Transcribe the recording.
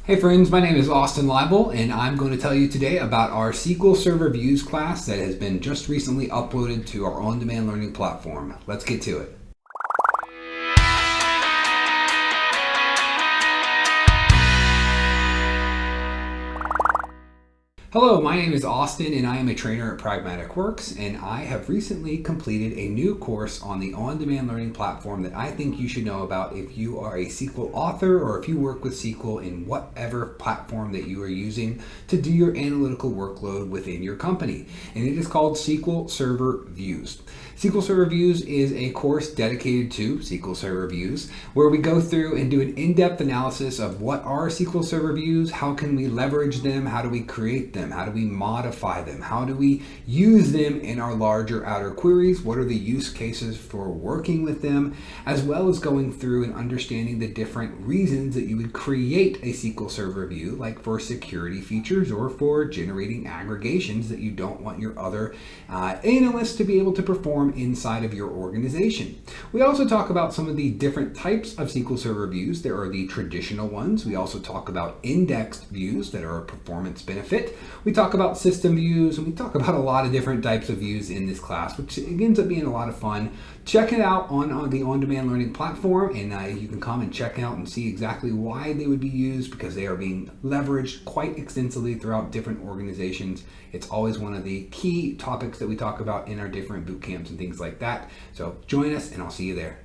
Hey friends, my name is Austin Leibel, and I'm going to tell you today about our SQL Server Views class that has been just recently uploaded to our on-demand learning platform. Let's get to it. Hello, my name is Austin and I am a trainer at Pragmatic Works, and I have recently completed a new course on the on-demand learning platform that I think you should know about if you are a SQL author or if you work with SQL in whatever platform that you are using to do your analytical workload within your company. And it is called SQL Server Views. SQL Server Views is a course dedicated to SQL Server Views where we go through and do an in-depth analysis of what are SQL Server Views, how can we leverage them, how do we create them, how do we modify them, how do we use them in our larger outer queries, what are the use cases for working with them, as well as going through and understanding the different reasons that you would create a SQL Server View, like for security features or for generating aggregations that you don't want your other analysts to be able to perform inside of your organization. We also talk about some of the different types of SQL Server Views. There are the traditional ones. We also talk about indexed views that are a performance benefit. We talk about system views, and we talk about a lot of different types of views in this class, which ends up being a lot of fun. Check it out on the on-demand learning platform, and you can come and check out and see exactly why they would be used, because they are being leveraged quite extensively throughout different organizations. It's always one of the key topics that we talk about in our different boot camps and things like that. So join us, and I'll see you there.